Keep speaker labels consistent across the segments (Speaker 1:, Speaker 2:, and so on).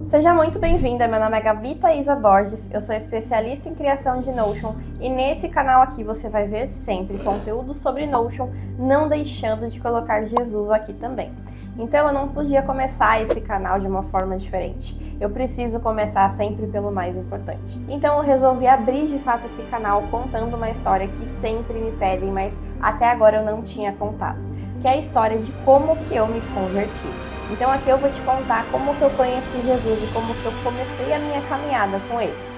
Speaker 1: Seja muito bem-vinda, meu nome é Gabi Thaisa Borges, eu sou especialista em criação de Notion e nesse canal aqui você vai ver sempre conteúdo sobre Notion, não deixando de colocar Jesus aqui também. Então eu não podia começar esse canal de uma forma diferente, eu preciso começar sempre pelo mais importante. Então eu resolvi abrir de fato esse canal contando uma história que sempre me pedem, mas até agora eu não tinha contado, que é a história de como que eu me converti. Então aqui eu vou te contar como que eu conheci Jesus e como que eu comecei a minha caminhada com ele.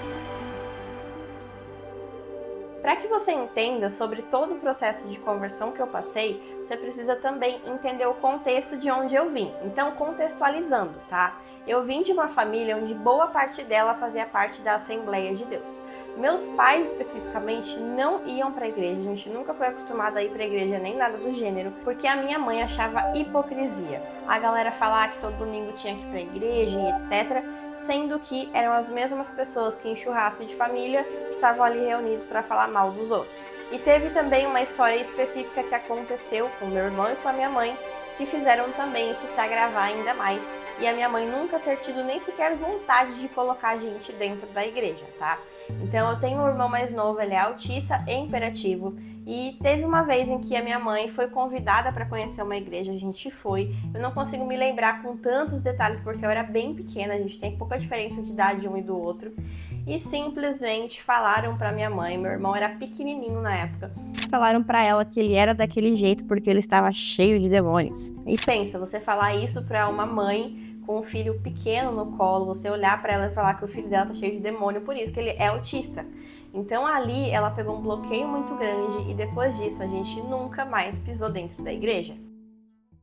Speaker 1: Para que você entenda sobre todo o processo de conversão que eu passei, você precisa também entender o contexto de onde eu vim. Então, contextualizando, tá? Eu vim de uma família onde boa parte dela fazia parte da Assembleia de Deus. Meus pais, especificamente, não iam para a igreja, a gente nunca foi acostumada a ir para a igreja nem nada do gênero, porque a minha mãe achava hipocrisia. A galera falar que todo domingo tinha que ir para a igreja e etc., sendo que eram as mesmas pessoas que em churrasco de família estavam ali reunidos para falar mal dos outros. E teve também uma história específica que aconteceu com meu irmão e com a minha mãe, que fizeram também isso se agravar ainda mais, e a minha mãe nunca ter tido nem sequer vontade de colocar a gente dentro da igreja, tá? Então eu tenho um irmão mais novo, ele é autista e hiperativo, e teve uma vez em que a minha mãe foi convidada para conhecer uma igreja, a gente foi, eu não consigo me lembrar com tantos detalhes porque eu era bem pequena, a gente tem pouca diferença de idade um e do outro, e simplesmente falaram para minha mãe, meu irmão era pequenininho na época, falaram para ela que ele era daquele jeito porque ele estava cheio de demônios. E pensa, você falar isso para uma mãe com um filho pequeno no colo, você olhar para ela e falar que o filho dela tá cheio de demônio, por isso que ele é autista. Então ali ela pegou um bloqueio muito grande e depois disso a gente nunca mais pisou dentro da igreja.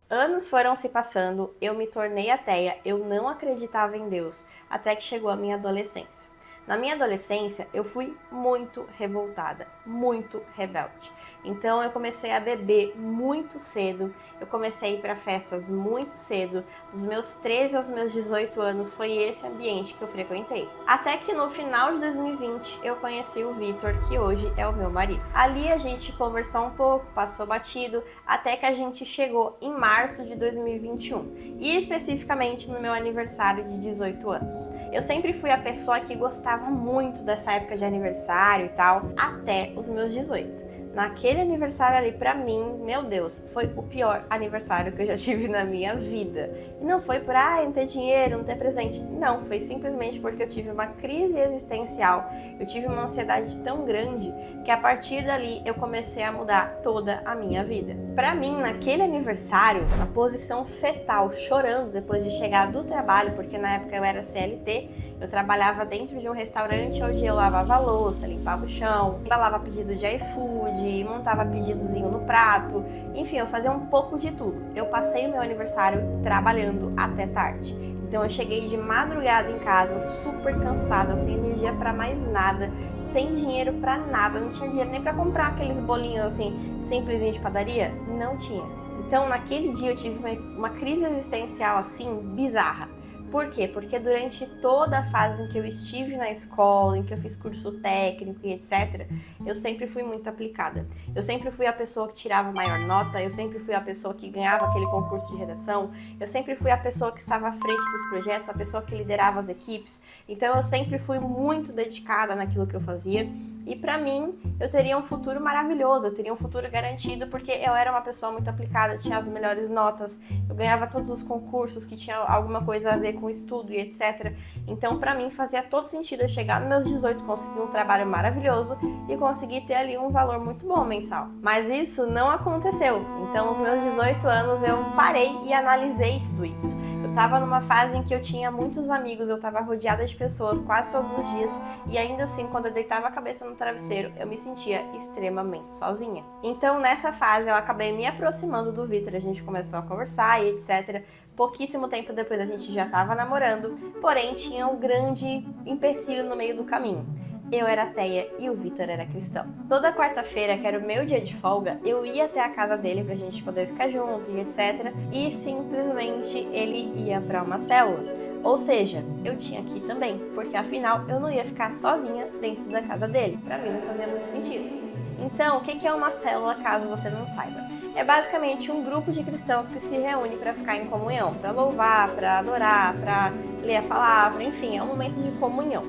Speaker 1: Anos foram se passando, eu me tornei ateia, eu não acreditava em Deus, até que chegou a minha adolescência. Na minha adolescência, eu fui muito revoltada, muito rebelde. Então eu comecei a beber muito cedo, eu comecei a ir para festas muito cedo, dos meus 13 aos meus 18 anos foi esse ambiente que eu frequentei. Até que no final de 2020 eu conheci o Vitor, que hoje é o meu marido. Ali a gente conversou um pouco, passou batido, até que a gente chegou em março de 2021 e especificamente no meu aniversário de 18 anos. Eu sempre fui a pessoa que gostava muito dessa época de aniversário e tal, até os meus 18. Naquele aniversário ali, pra mim, meu Deus, foi o pior aniversário que eu já tive na minha vida. E não foi por, não ter dinheiro, não ter presente. Não, foi simplesmente porque eu tive uma crise existencial. Eu tive uma ansiedade tão grande que a partir dali eu comecei a mudar toda a minha vida. Pra mim, naquele aniversário, a posição fetal, chorando depois de chegar do trabalho, porque na época eu era CLT, eu trabalhava dentro de um restaurante onde eu lavava a louça, limpava o chão, embalava pedido de iFood, montava pedidozinho no prato, enfim, eu fazia um pouco de tudo. Eu passei o meu aniversário trabalhando até tarde. Então eu cheguei de madrugada em casa, super cansada, sem energia pra mais nada, sem dinheiro pra nada, não tinha dinheiro nem pra comprar aqueles bolinhos assim, simplesinhos de padaria, não tinha. Então naquele dia eu tive uma crise existencial assim, bizarra. Por quê? Porque durante toda a fase em que eu estive na escola, em que eu fiz curso técnico e etc., eu sempre fui muito aplicada. Eu sempre fui a pessoa que tirava a maior nota, eu sempre fui a pessoa que ganhava aquele concurso de redação, eu sempre fui a pessoa que estava à frente dos projetos, a pessoa que liderava as equipes. Então eu sempre fui muito dedicada naquilo que eu fazia. E pra mim, eu teria um futuro maravilhoso, eu teria um futuro garantido, porque eu era uma pessoa muito aplicada, tinha as melhores notas, eu ganhava todos os concursos que tinham alguma coisa a ver com estudo e etc. Então, pra mim, fazia todo sentido eu chegar nos meus 18, conseguir um trabalho maravilhoso e conseguir ter ali um valor muito bom mensal. Mas isso não aconteceu. Então, aos meus 18 anos, eu parei e analisei tudo isso. Eu tava numa fase em que eu tinha muitos amigos, eu tava rodeada de pessoas quase todos os dias e ainda assim, quando eu deitava a cabeça no travesseiro, eu me sentia extremamente sozinha. Então, nessa fase, eu acabei me aproximando do Vitor, a gente começou a conversar e etc. Pouquíssimo tempo depois a gente já tava namorando, porém tinha um grande empecilho no meio do caminho. Eu era ateia e o Vitor era cristão. Toda quarta-feira, que era o meu dia de folga, eu ia até a casa dele pra gente poder ficar junto e etc. E simplesmente ele ia pra uma célula. Ou seja, eu tinha que ir também, porque afinal eu não ia ficar sozinha dentro da casa dele. Pra mim não fazia muito sentido. Então, o que é uma célula, caso você não saiba? É basicamente um grupo de cristãos que se reúne para ficar em comunhão, para louvar, para adorar, para ler a palavra, enfim, é um momento de comunhão.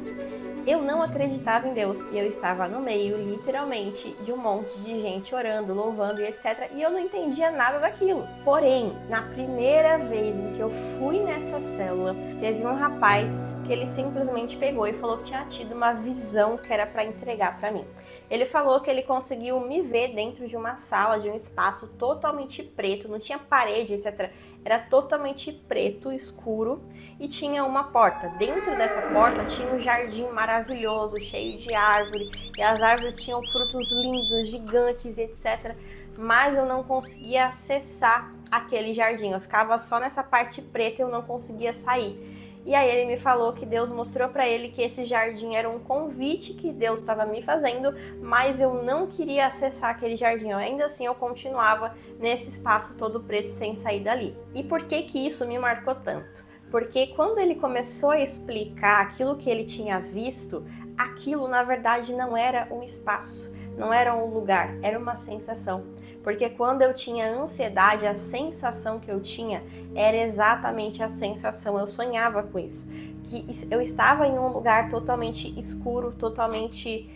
Speaker 1: Eu não acreditava em Deus e eu estava no meio, literalmente, de um monte de gente orando, louvando e etc. E eu não entendia nada daquilo. Porém, na primeira vez em que eu fui nessa célula, teve um rapaz que ele simplesmente pegou e falou que tinha tido uma visão que era para entregar para mim. Ele falou que ele conseguiu me ver dentro de uma sala, de um espaço totalmente preto, não tinha parede, etc. Era totalmente preto, escuro, e tinha uma porta. Dentro dessa porta tinha um jardim maravilhoso, cheio de árvore, e as árvores tinham frutos lindos, gigantes, etc. Mas eu não conseguia acessar aquele jardim, eu ficava só nessa parte preta e eu não conseguia sair. E aí ele me falou que Deus mostrou para ele que esse jardim era um convite que Deus estava me fazendo, mas eu não queria acessar aquele jardim. Ainda assim eu continuava nesse espaço todo preto sem sair dali. E por que que isso me marcou tanto? Porque quando ele começou a explicar aquilo que ele tinha visto, aquilo na verdade não era um espaço, não era um lugar, era uma sensação. Porque quando eu tinha ansiedade, a sensação que eu tinha era exatamente a sensação, eu sonhava com isso. Que eu estava em um lugar totalmente escuro, totalmente...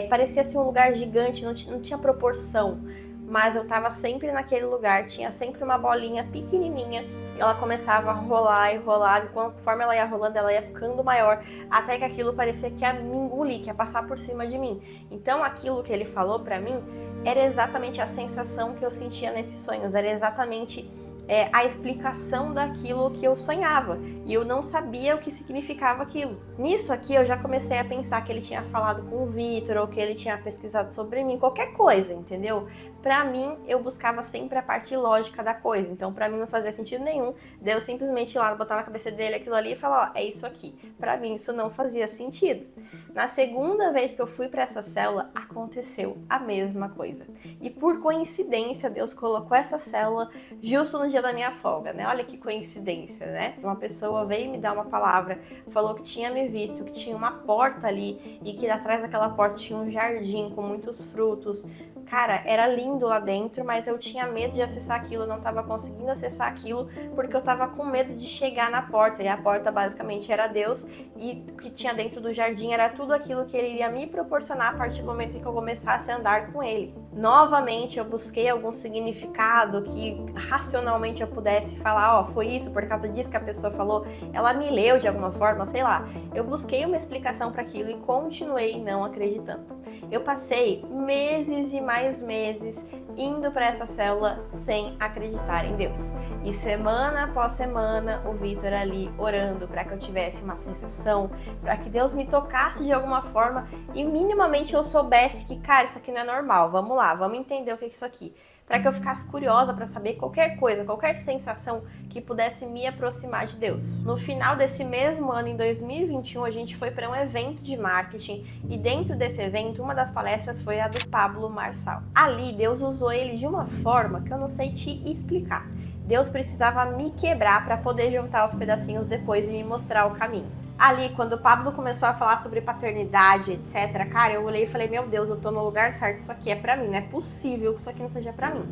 Speaker 1: parecia assim um lugar gigante, não tinha proporção. Mas eu estava sempre naquele lugar, tinha sempre uma bolinha pequenininha, e ela começava a rolar e rolar, e conforme ela ia rolando, ela ia ficando maior, até que aquilo parecia que ia me engolir, que ia passar por cima de mim. Então aquilo que ele falou pra mim era exatamente a sensação que eu sentia nesses sonhos, era exatamente a explicação daquilo que eu sonhava, e eu não sabia o que significava aquilo. Nisso aqui eu já comecei a pensar que ele tinha falado com o Vitor, ou que ele tinha pesquisado sobre mim, qualquer coisa, entendeu? Pra mim, eu buscava sempre a parte lógica da coisa, então pra mim não fazia sentido nenhum de eu simplesmente ir lá, botar na cabeça dele aquilo ali e falar, ó, é isso aqui. Pra mim isso não fazia sentido. Na segunda vez que eu fui pra essa célula, aconteceu a mesma coisa. E por coincidência, Deus colocou essa célula justo no dia da minha folga, né? Olha que coincidência, né? Uma pessoa veio me dar uma palavra, falou que tinha me visto, que tinha uma porta ali e que atrás daquela porta tinha um jardim com muitos frutos. Cara, era lindo lá dentro, mas eu tinha medo de acessar aquilo, eu não estava conseguindo acessar aquilo porque eu estava com medo de chegar na porta, e a porta basicamente era Deus, e o que tinha dentro do jardim era tudo aquilo que ele iria me proporcionar a partir do momento em que eu começasse a andar com ele. Novamente eu busquei algum significado que racionalmente eu pudesse falar, ó, foi isso, por causa disso que a pessoa falou, ela me leu de alguma forma, sei lá. Eu busquei uma explicação para aquilo e continuei não acreditando. Eu passei meses e mais meses indo para essa célula sem acreditar em Deus. E semana após semana, o Vitor ali orando para que eu tivesse uma sensação, para que Deus me tocasse de alguma forma e minimamente eu soubesse que, cara, isso aqui não é normal, vamos lá, vamos entender o que é isso aqui. Para que eu ficasse curiosa para saber qualquer coisa, qualquer sensação que pudesse me aproximar de Deus. No final desse mesmo ano, em 2021, a gente foi para um evento de marketing, e dentro desse evento, uma das palestras foi a do Pablo Marçal. Ali, Deus usou ele de uma forma que eu não sei te explicar. Deus precisava me quebrar para poder juntar os pedacinhos depois e me mostrar o caminho. Ali, quando o Pablo começou a falar sobre paternidade, etc, cara, eu olhei e falei, meu Deus, eu tô no lugar certo, isso aqui é pra mim, não é possível que isso aqui não seja pra mim.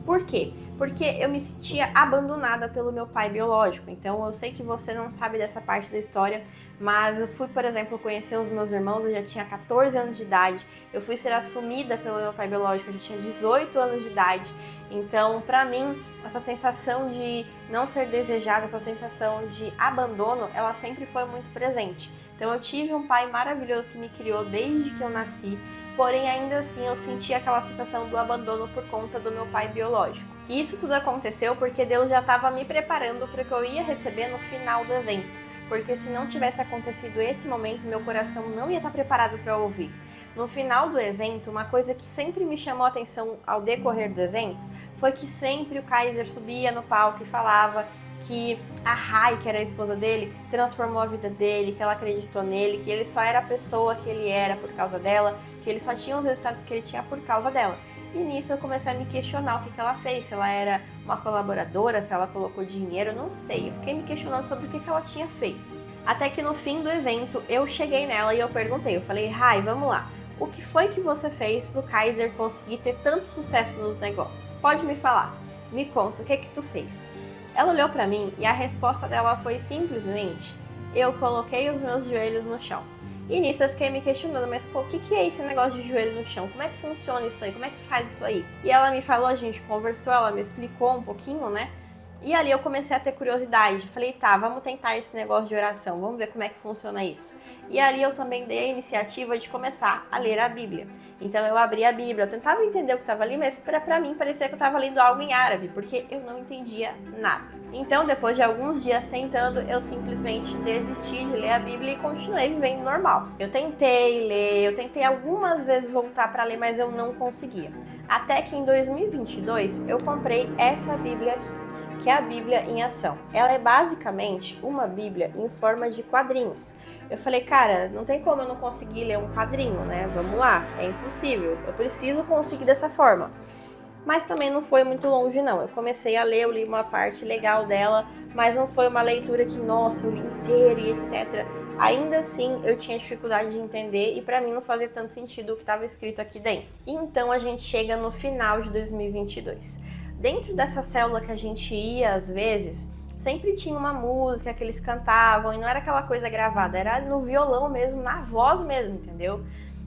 Speaker 1: Por quê? Porque eu me sentia abandonada pelo meu pai biológico. Então eu sei que você não sabe dessa parte da história, mas eu fui, por exemplo, conhecer os meus irmãos, eu já tinha 14 anos de idade, eu fui ser assumida pelo meu pai biológico, eu já tinha 18 anos de idade. Então, pra mim, essa sensação de não ser desejada, essa sensação de abandono, ela sempre foi muito presente. Então eu tive um pai maravilhoso que me criou desde que eu nasci, porém ainda assim eu senti aquela sensação do abandono por conta do meu pai biológico. E isso tudo aconteceu porque Deus já estava me preparando para o que eu ia receber no final do evento. Porque se não tivesse acontecido esse momento, meu coração não ia estar preparado para ouvir. No final do evento, uma coisa que sempre me chamou a atenção ao decorrer do evento foi que sempre o Kaiser subia no palco e falava que a Rai, que era a esposa dele, transformou a vida dele, que ela acreditou nele, que ele só era a pessoa que ele era por causa dela, que ele só tinha os resultados que ele tinha por causa dela. E nisso eu comecei a me questionar o que ela fez, se ela era uma colaboradora, se ela colocou dinheiro, não sei. Eu fiquei me questionando sobre o que ela tinha feito. Até que no fim do evento eu cheguei nela e eu perguntei, eu falei, Rai, vamos lá. o que foi que você fez para o Kaiser conseguir ter tanto sucesso nos negócios? Pode me falar, me conta, o que tu fez? Ela olhou para mim e a resposta dela foi simplesmente: eu coloquei os meus joelhos no chão. E nisso eu fiquei me questionando, mas o que é esse negócio de joelho no chão? Como é que funciona isso aí? Como é que faz isso aí? E ela me falou, a gente conversou, ela me explicou um pouquinho, né? E ali eu comecei a ter curiosidade. Falei, tá, vamos tentar esse negócio de oração, vamos ver como é que funciona isso. E ali eu também dei a iniciativa de começar a ler a Bíblia. Então eu abri a Bíblia, eu tentava entender o que estava ali, mas pra mim parecia que eu estava lendo algo em árabe, porque eu não entendia nada. Então depois de alguns dias tentando, eu simplesmente desisti de ler a Bíblia e continuei vivendo normal. Eu tentei ler, eu tentei algumas vezes voltar para ler, mas eu não conseguia. Até que em 2022 eu comprei essa Bíblia aqui, que é a Bíblia em Ação. Ela é basicamente uma Bíblia em forma de quadrinhos. Eu falei, cara, não tem como eu não conseguir ler um quadrinho, né? Vamos lá, é impossível, eu preciso conseguir dessa forma. Mas também não foi muito longe, não. Eu comecei a ler, eu li uma parte legal dela, mas não foi uma leitura que, nossa, eu li inteira e etc. Ainda assim, eu tinha dificuldade de entender e pra mim não fazia tanto sentido o que estava escrito aqui dentro. Então a gente chega no final de 2022. Dentro dessa célula que a gente ia, às vezes, sempre tinha uma música que eles cantavam e não era aquela coisa gravada, era no violão mesmo, na voz mesmo, entendeu?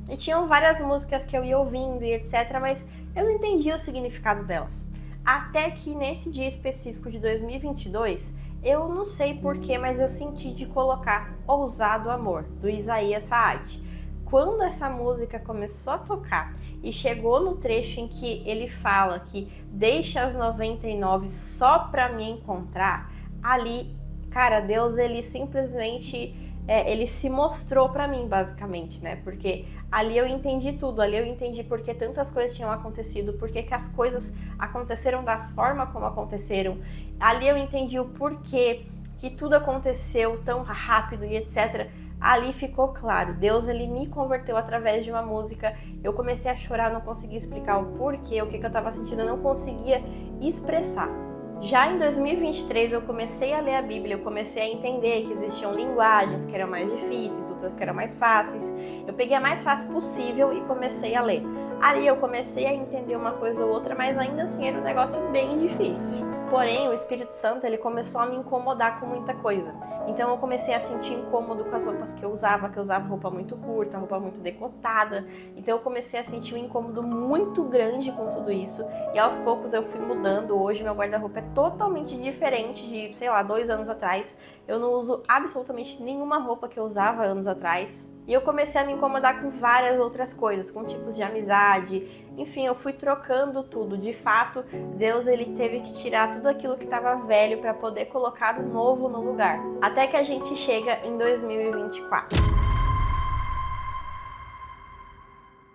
Speaker 1: E tinham várias músicas que eu ia ouvindo e etc, mas eu não entendia o significado delas. Até que nesse dia específico de 2022, eu não sei porquê, mas eu senti de colocar Ousado Amor, do Isaías Saad. Quando essa música começou a tocar e chegou no trecho em que ele fala que deixa as 99 só pra me encontrar, ali, cara, Deus, ele simplesmente, ele se mostrou pra mim, basicamente, né? Porque ali eu entendi tudo, ali eu entendi por que tantas coisas tinham acontecido, por que as coisas aconteceram da forma como aconteceram. Ali eu entendi o porquê que tudo aconteceu tão rápido e etc. Ali ficou claro, Deus, ele me converteu através de uma música. Eu comecei a chorar, não conseguia explicar o porquê, o que eu estava sentindo, eu não conseguia expressar. Já em 2023 eu comecei a ler a Bíblia, eu comecei a entender que existiam linguagens que eram mais difíceis, outras que eram mais fáceis. Eu peguei a mais fácil possível e comecei a ler. Ali eu comecei a entender uma coisa ou outra, mas ainda assim era um negócio bem difícil. Porém, o Espírito Santo, ele começou a me incomodar com muita coisa. Então eu comecei a sentir incômodo com as roupas que eu usava roupa muito curta, roupa muito decotada. Então eu comecei a sentir um incômodo muito grande com tudo isso. E aos poucos eu fui mudando. Hoje meu guarda-roupa é totalmente diferente de, sei lá, 2 anos atrás. Eu não uso absolutamente nenhuma roupa que eu usava anos atrás. E eu comecei a me incomodar com várias outras coisas, com tipos de amizade. Enfim, eu fui trocando tudo. De fato, Deus, ele teve que tirar tudo aquilo que estava velho para poder colocar o novo no lugar. Até que a gente chega em 2024.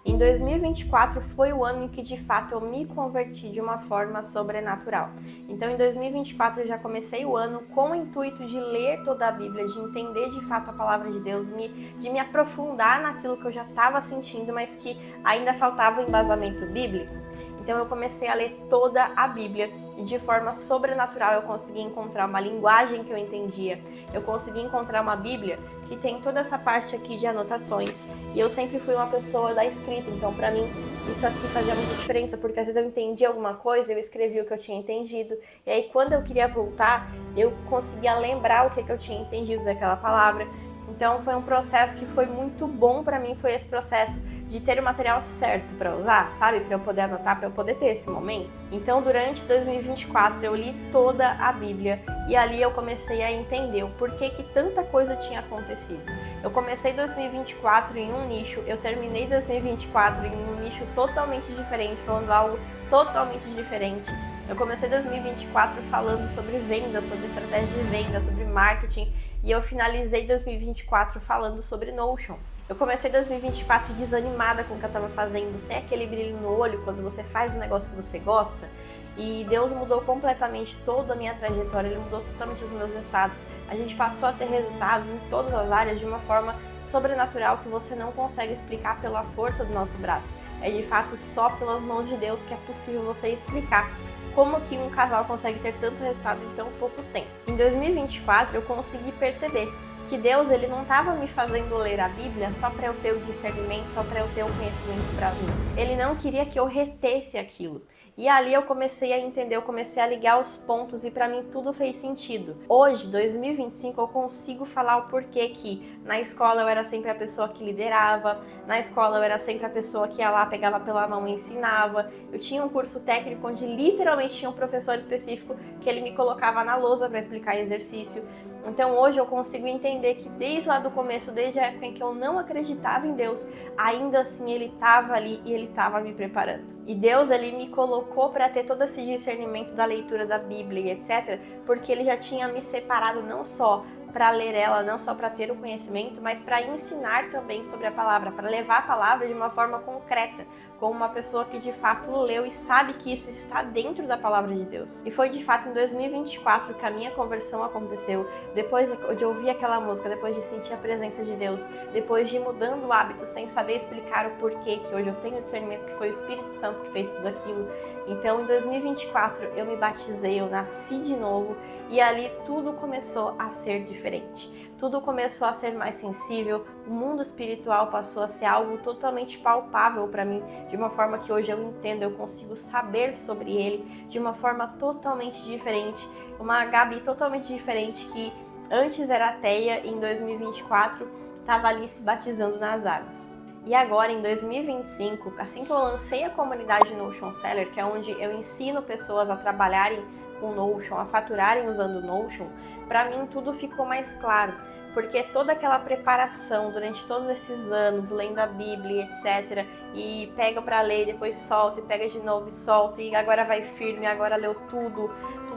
Speaker 1: Em 2024 foi o ano em que de fato eu me converti de uma forma sobrenatural. Então em 2024 eu já comecei o ano com o intuito de ler toda a Bíblia, de entender de fato a palavra de Deus, de me aprofundar naquilo que eu já estava sentindo, mas que ainda faltava o embasamento bíblico. Então eu comecei a ler toda a Bíblia e de forma sobrenatural eu consegui encontrar uma linguagem que eu entendia. Eu consegui encontrar uma Bíblia que tem toda essa parte aqui de anotações. E eu sempre fui uma pessoa da escrita, então pra mim isso aqui fazia muita diferença, porque às vezes eu entendia alguma coisa, eu escrevia o que eu tinha entendido, e aí quando eu queria voltar, eu conseguia lembrar o que eu tinha entendido daquela palavra. Então foi um processo que foi muito bom pra mim, foi esse processo de ter o material certo para usar, sabe? Para eu poder anotar, para eu poder ter esse momento. Então, durante 2024, eu li toda a Bíblia e ali eu comecei a entender o porquê que tanta coisa tinha acontecido. Eu comecei 2024 em um nicho, eu terminei 2024 em um nicho totalmente diferente, falando algo totalmente diferente. Eu comecei 2024 falando sobre venda, sobre estratégia de venda, sobre marketing, e eu finalizei 2024 falando sobre Notion. Eu comecei 2024 desanimada com o que eu estava fazendo, sem aquele brilho no olho quando você faz um negócio que você gosta. E Deus mudou completamente toda a minha trajetória, Ele mudou totalmente os meus resultados. A gente passou a ter resultados em todas as áreas de uma forma sobrenatural que você não consegue explicar pela força do nosso braço. É de fato só pelas mãos de Deus que é possível você explicar como que um casal consegue ter tanto resultado em tão pouco tempo. Em 2024 eu consegui perceber que Deus ele não estava me fazendo ler a Bíblia só para eu ter o discernimento, só para eu ter o conhecimento para mim. Ele não queria que eu retesse aquilo. E ali eu comecei a entender, eu comecei a ligar os pontos e para mim tudo fez sentido. Hoje, 2025, eu consigo falar o porquê que na escola eu era sempre a pessoa que liderava, na escola eu era sempre a pessoa que ia lá, pegava pela mão e ensinava. Eu tinha um curso técnico onde literalmente tinha um professor específico que ele me colocava na lousa para explicar exercício. Então hoje eu consigo entender que desde lá do começo, desde a época em que eu não acreditava em Deus, ainda assim Ele estava ali e Ele estava me preparando. E Deus Ele me colocou para ter todo esse discernimento da leitura da Bíblia, etc., porque Ele já tinha me separado não só para ler ela, não só para ter o conhecimento, mas para ensinar também sobre a palavra, para levar a palavra de uma forma concreta, como uma pessoa que de fato leu e sabe que isso está dentro da palavra de Deus. E foi de fato em 2024 que a minha conversão aconteceu, depois de ouvir aquela música, depois de sentir a presença de Deus, depois de ir mudando o hábito sem saber explicar o porquê, que hoje eu tenho discernimento que foi o Espírito Santo que fez tudo aquilo. Então em 2024 eu me batizei, eu nasci de novo e ali tudo começou a ser diferente. Tudo começou a ser mais sensível, o mundo espiritual passou a ser algo totalmente palpável para mim, de uma forma que hoje eu entendo, eu consigo saber sobre ele de uma forma totalmente diferente. Uma Gabi totalmente diferente que antes era ateia e em 2024 estava ali se batizando nas águas. E agora, em 2025, assim que eu lancei a comunidade Notion Seller, que é onde eu ensino pessoas a trabalharem com Notion, a faturarem usando Notion, para mim tudo ficou mais claro, porque toda aquela preparação durante todos esses anos, lendo a Bíblia, etc., e pega para ler, depois solta, e pega de novo e solta, e agora vai firme, agora leu tudo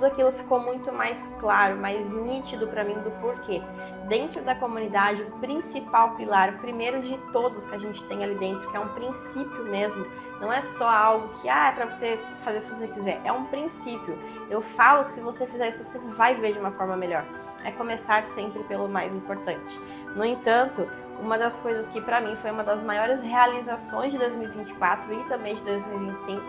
Speaker 1: aquilo ficou muito mais claro, mais nítido para mim do porquê. Dentro da comunidade, o principal pilar, o primeiro de todos que a gente tem ali dentro, que é um princípio mesmo, não é só algo que é para você fazer se você quiser, é um princípio. Eu falo que se você fizer isso, você vai ver de uma forma melhor. É começar sempre pelo mais importante. No entanto, uma das coisas que para mim foi uma das maiores realizações de 2024 e também de 2025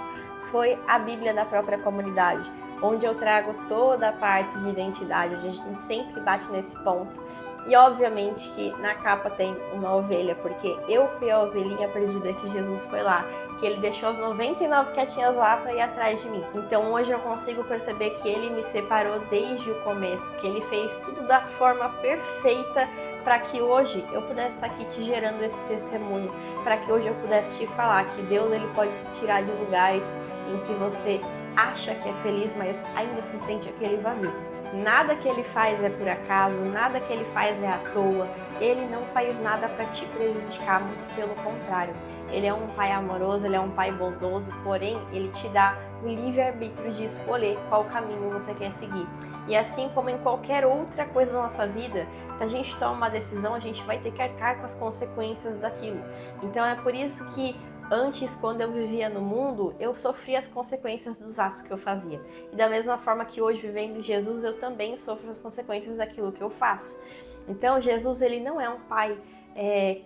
Speaker 1: foi a Bíblia da própria comunidade, onde eu trago toda a parte de identidade, onde a gente sempre bate nesse ponto. E obviamente que na capa tem uma ovelha, porque eu fui a ovelhinha perdida que Jesus foi lá, que ele deixou as 99 quietinhas lá para ir atrás de mim. Então hoje eu consigo perceber que ele me separou desde o começo, que ele fez tudo da forma perfeita para que hoje eu pudesse estar aqui te gerando esse testemunho, para que hoje eu pudesse te falar que Deus ele pode te tirar de lugares em que você acha que é feliz, mas ainda assim sente aquele vazio. Nada que ele faz é por acaso, nada que ele faz é à toa. Ele não faz nada para te prejudicar, muito pelo contrário. Ele é um pai amoroso, ele é um pai bondoso, porém ele te dá o livre-arbítrio de escolher qual caminho você quer seguir. E assim como em qualquer outra coisa na nossa vida, se a gente toma uma decisão, a gente vai ter que arcar com as consequências daquilo. Então é por isso que antes, quando eu vivia no mundo, eu sofria as consequências dos atos que eu fazia. E da mesma forma que hoje, vivendo Jesus, eu também sofro as consequências daquilo que eu faço. Então, Jesus, ele não é um pai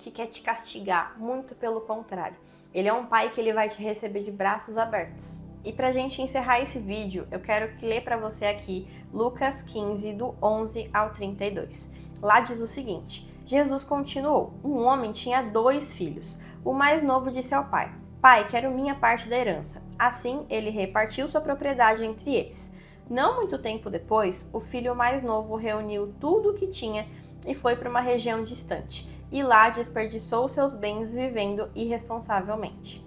Speaker 1: que quer te castigar, muito pelo contrário. Ele é um pai que ele vai te receber de braços abertos. E pra gente encerrar esse vídeo, eu quero ler para você aqui Lucas 15, do 11 ao 32. Lá diz o seguinte: Jesus continuou: um homem tinha 2 filhos. O mais novo disse ao pai: Pai, quero minha parte da herança. Assim, ele repartiu sua propriedade entre eles. Não muito tempo depois, o filho mais novo reuniu tudo o que tinha e foi para uma região distante. E lá desperdiçou seus bens vivendo irresponsavelmente.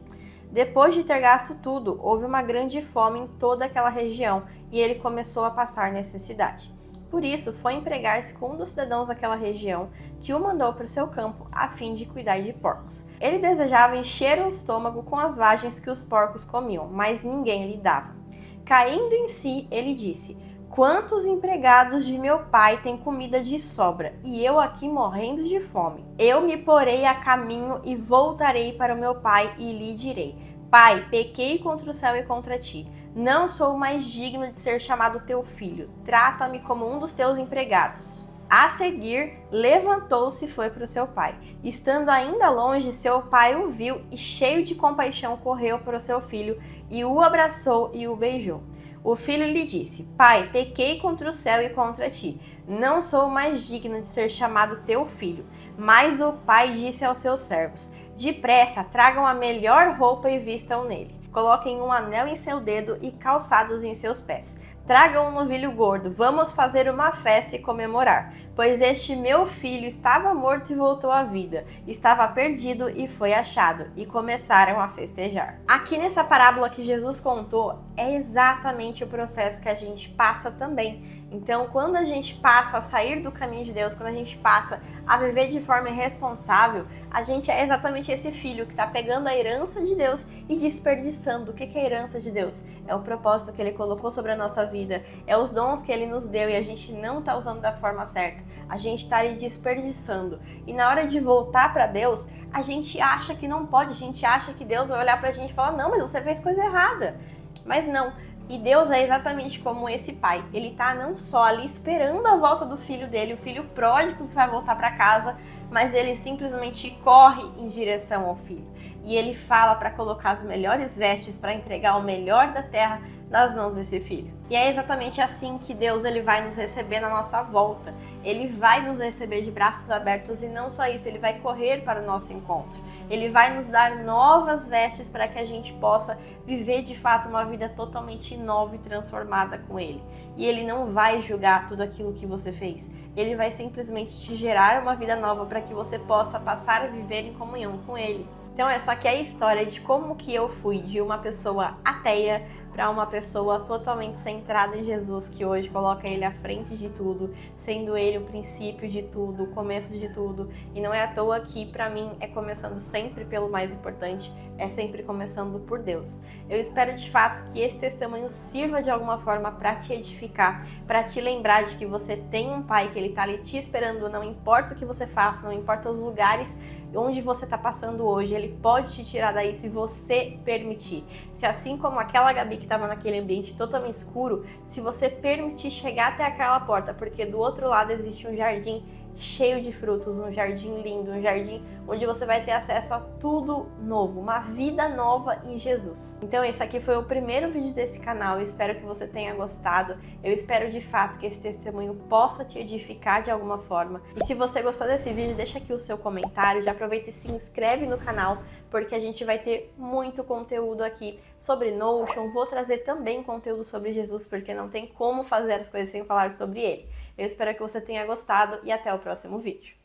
Speaker 1: Depois de ter gasto tudo, houve uma grande fome em toda aquela região e ele começou a passar necessidade. Por isso, foi empregar-se com um dos cidadãos daquela região, que o mandou para o seu campo a fim de cuidar de porcos. Ele desejava encher o estômago com as vagens que os porcos comiam, mas ninguém lhe dava. Caindo em si, ele disse: Quantos empregados de meu pai têm comida de sobra, e eu aqui morrendo de fome? Eu me porei a caminho e voltarei para o meu pai e lhe direi: Pai, pequei contra o céu e contra ti. Não sou mais digno de ser chamado teu filho. Trata-me como um dos teus empregados. A seguir, levantou-se e foi para o seu pai. Estando ainda longe, seu pai o viu e, cheio de compaixão, correu para o seu filho e o abraçou e o beijou. O filho lhe disse: Pai, pequei contra o céu e contra ti. Não sou mais digno de ser chamado teu filho. Mas o pai disse aos seus servos: depressa, tragam a melhor roupa e vistam nele. Coloquem um anel em seu dedo e calçados em seus pés. Tragam um novilho gordo, vamos fazer uma festa e comemorar, pois este meu filho estava morto e voltou à vida, estava perdido e foi achado, e começaram a festejar. Aqui nessa parábola que Jesus contou, é exatamente o processo que a gente passa também. Então, quando a gente passa a sair do caminho de Deus, quando a gente passa a viver de forma irresponsável, a gente é exatamente esse filho que está pegando a herança de Deus e desperdiçando. O que é a herança de Deus? É o propósito que Ele colocou sobre a nossa vida, é os dons que Ele nos deu e a gente não está usando da forma certa. A gente está ali desperdiçando. E na hora de voltar para Deus, a gente acha que não pode, a gente acha que Deus vai olhar para a gente e falar: não, mas você fez coisa errada. Mas não. E Deus é exatamente como esse pai. Ele tá não só ali esperando a volta do filho dele, o filho pródigo que vai voltar para casa, mas ele simplesmente corre em direção ao filho. E ele fala para colocar as melhores vestes, para entregar o melhor da terra nas mãos desse filho. E é exatamente assim que Deus ele vai nos receber na nossa volta. Ele vai nos receber de braços abertos e não só isso, ele vai correr para o nosso encontro. Ele vai nos dar novas vestes para que a gente possa viver de fato uma vida totalmente nova e transformada com ele. E ele não vai julgar tudo aquilo que você fez. Ele vai simplesmente te gerar uma vida nova para que você possa passar a viver em comunhão com ele. Então essa aqui é a história de como que eu fui de uma pessoa ateia para uma pessoa totalmente centrada em Jesus, que hoje coloca ele à frente de tudo, sendo ele o princípio de tudo, o começo de tudo. E não é à toa que para mim é começando sempre pelo mais importante, é sempre começando por Deus. Eu espero de fato que esse testemunho sirva de alguma forma para te edificar, para te lembrar de que você tem um pai, que ele está ali te esperando, não importa o que você faça, não importa os lugares onde você está passando hoje, ele pode te tirar daí se você permitir. Se assim como aquela Gabi que estava naquele ambiente totalmente escuro, se você permitir chegar até aquela porta, porque do outro lado existe um jardim cheio de frutos, um jardim lindo, um jardim onde você vai ter acesso a tudo novo, uma vida nova em Jesus. Então esse aqui foi o primeiro vídeo desse canal, eu espero que você tenha gostado, eu espero de fato que esse testemunho possa te edificar de alguma forma. E se você gostou desse vídeo, deixa aqui o seu comentário, já aproveita e se inscreve no canal, porque a gente vai ter muito conteúdo aqui sobre Notion, vou trazer também conteúdo sobre Jesus, porque não tem como fazer as coisas sem falar sobre ele. Eu espero que você tenha gostado e até o próximo vídeo.